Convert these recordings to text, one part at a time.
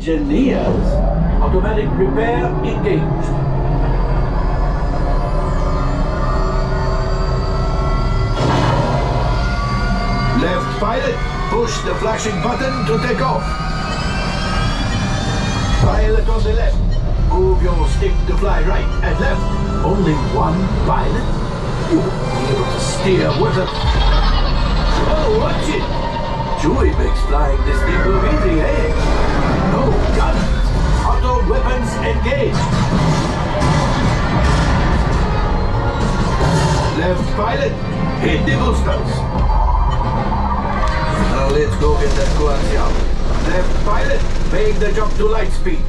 engineers. Automatic repair engaged. Left pilot, push the flashing button to take off. Pilot on the left, move your stick to fly right and left. Only one pilot? You won't be able to steer with it. Oh, watch it! Chewie makes flying this thing look easy, eh? No guns. Auto weapons engaged. Left pilot, hit the boosters. Now let's go get that coaxium. Left pilot, make the jump to light speed.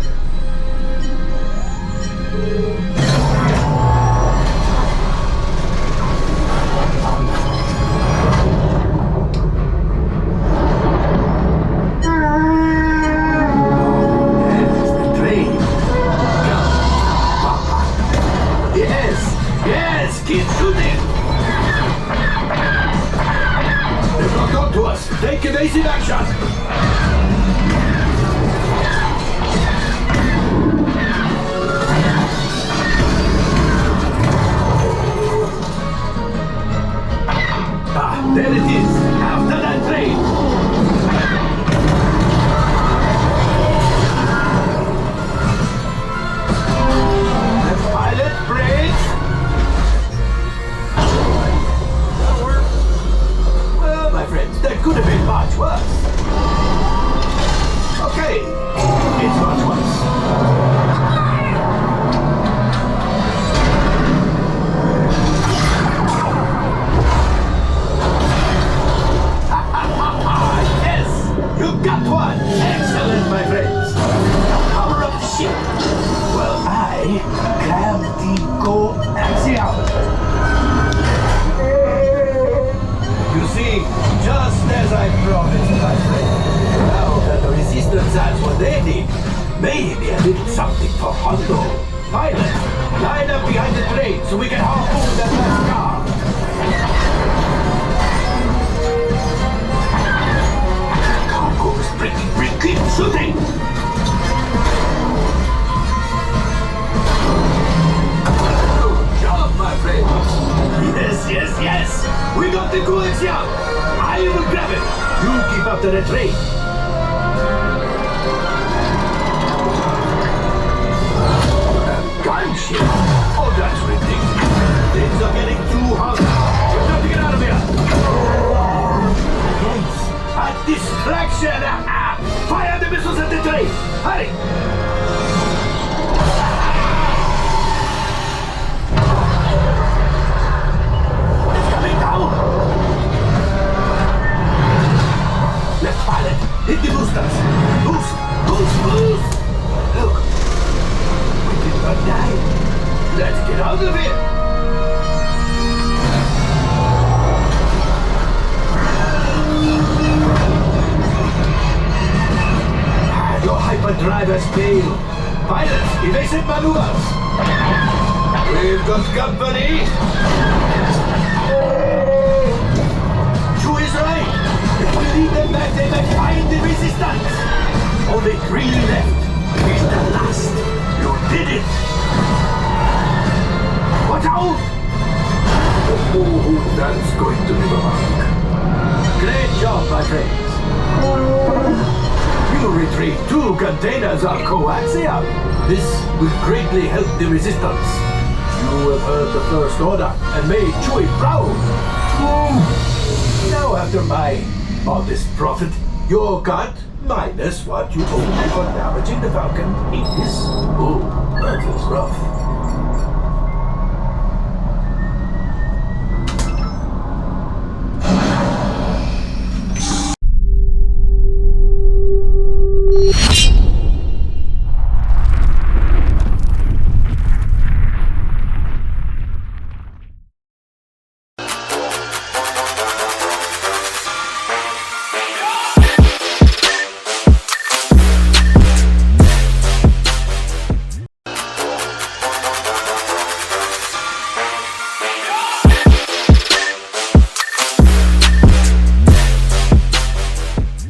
There's the train. Yes, keep shooting. They've locked onto us. Take evasive action. There it is, after that train. The pilot brakes. That'll work. Well, my friends, that could have been much worse. Okay, it's much worse. You got one! Excellent, my friends! Power up the ship! Well, I grab the coaxium. You see, just as I promised, my friend. Now that the resistance has what they need, maybe a little something for Hondo. Pilot, line up behind the train so we can harpoon that last car. Keep shooting! Good job, my friend! Yes! We got the coaxium! I will grab it! You keep after the train! Gunship! Oh, that's ridiculous! Things are getting too hot! We've got to get out of here! Yes! A distraction! Fire the missiles at the train! Hurry! It's coming down! Left pilot, hit the boosters! Boost! Look! We did not die! Let's get out of here! Your hyperdrive has failed. Pilots, evasive maneuvers. We've got company. Chewie's right. If we leave them back, they may find the resistance. Only 3 left. He's the last. You did it. Watch out! Oh, that's going to be the mark. Great job, my friends. You retrieve 2 containers of coaxium. This will greatly help the resistance. You have heard the First Order and made Chewie proud. Now, after my modest profit, your cut minus what you owe me for damaging the Falcon is... Oh, that is rough.